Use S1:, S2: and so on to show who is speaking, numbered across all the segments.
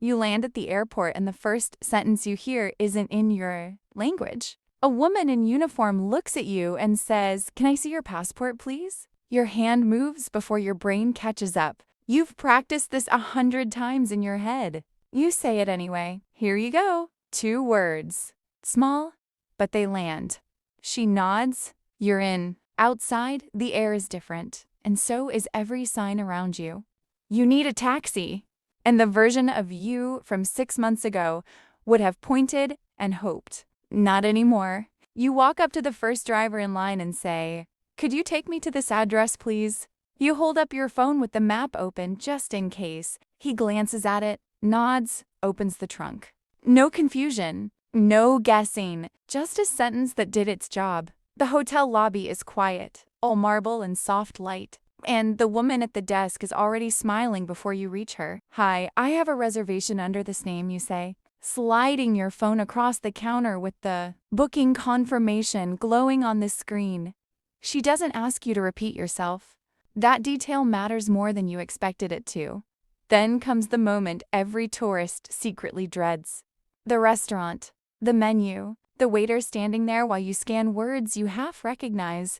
S1: You land at the airport and the first sentence you hear isn't in your language. A woman in uniform looks at you and says, "Can I see your passport, please?" Your hand moves before your brain catches up. You've practiced this 100 times in your head. You say it anyway. Here you go. 2 words. Small, but they land. She nods. You're in. Outside, the air is different, and so is every sign around you. You need a taxi. And the version of you from 6 months ago would have pointed and hoped. Not anymore. You walk up to the first driver in line and say, "Could you take me to this address, please?" You hold up your phone with the map open just in case. He glances at it, nods, opens the trunk. No confusion, no guessing, just a sentence that did its job. The hotel lobby is quiet, all marble and soft light. And the woman at the desk is already smiling before you reach her. "Hi, I have a reservation under this name," you say, sliding your phone across the counter with the booking confirmation glowing on the screen. She doesn't ask you to repeat yourself. That detail matters more than you expected it to. Then comes the moment every tourist secretly dreads. The restaurant, the menu, the waiter standing there while you scan words you half recognize.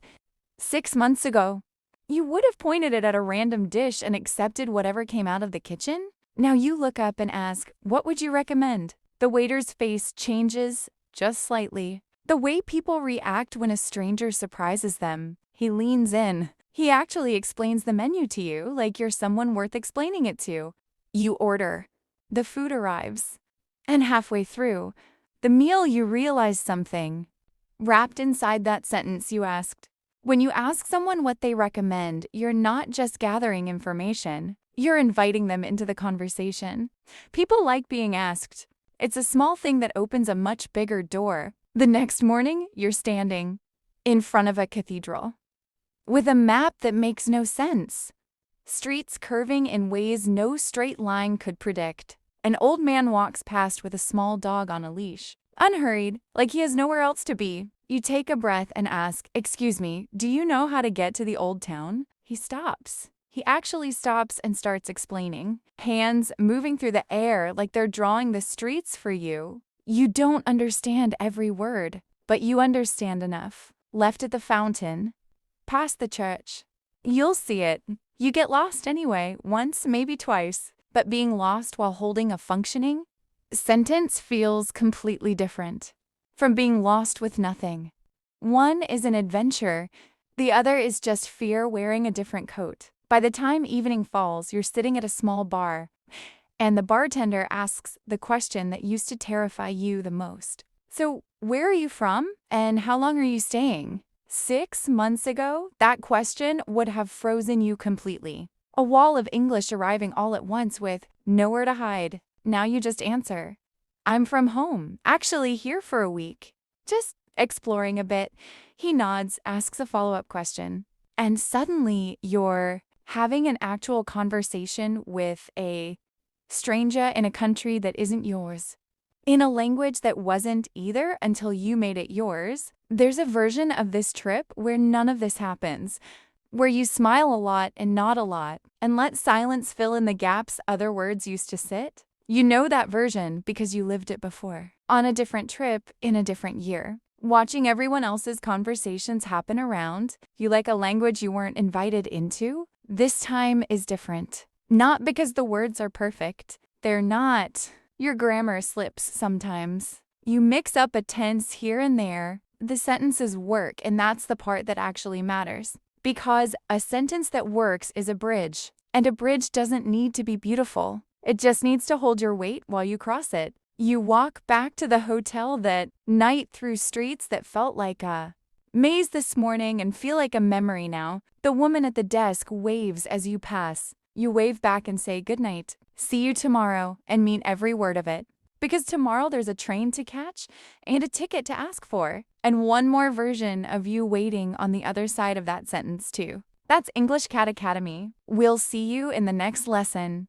S1: 6 months ago, you would have pointed it at a random dish and accepted whatever came out of the kitchen. Now you look up and ask, "What would you recommend?" The waiter's face changes just slightly. The way people react when a stranger surprises them. He leans in. He actually explains the menu to you like you're someone worth explaining it to. You order. The food arrives. And halfway through the meal, you realize something. Wrapped inside that sentence you asked. When you ask someone what they recommend, you're not just gathering information. You're inviting them into the conversation. People like being asked. It's a small thing that opens a much bigger door. The next morning, you're standing in front of a cathedral with a map that makes no sense. Streets curving in ways no straight line could predict. An old man walks past with a small dog on a leash. Unhurried, like he has nowhere else to be. You take a breath and ask, "Excuse me, do you know how to get to the old town?" He stops. He actually stops and starts explaining. Hands moving through the air like they're drawing the streets for you. You don't understand every word, but you understand enough. Left at the fountain, past the church. You'll see it. You get lost anyway, once, maybe twice. But being lost while holding a functioning sentence feels completely different from being lost with nothing. One is an adventure. The other is just fear wearing a different coat. By the time evening falls, you're sitting at a small bar, and the bartender asks the question that used to terrify you the most. "So, where are you from, and how long are you staying?" 6 months ago, that question would have frozen you completely. A wall of English arriving all at once with nowhere to hide. Now you just answer, "I'm from home, actually here for a week. Just exploring a bit." He nods, asks a follow-up question, and suddenly you're having an actual conversation with a stranger in a country that isn't yours, in a language that wasn't either until you made it yours. There's a version of this trip where none of this happens, where you smile a lot and nod a lot, and let silence fill in the gaps other words used to sit. You know that version because you lived it before, on a different trip in a different year. Watching everyone else's conversations happen around you like a language you weren't invited into. This time is different. Not because the words are perfect. They're not. Your grammar slips sometimes. You mix up a tense here and there. The sentences work, and that's the part that actually matters. Because a sentence that works is a bridge, and a bridge doesn't need to be beautiful. It just needs to hold your weight while you cross it. You walk back to the hotel that night through streets that felt like a maze this morning and feel like a memory now. The woman at the desk waves as you pass. You wave back and say goodnight. See you tomorrow, and mean every word of it. Because tomorrow there's a train to catch and a ticket to ask for. And one more version of you waiting on the other side of that sentence too. That's English Cat Academy. We'll see you in the next lesson.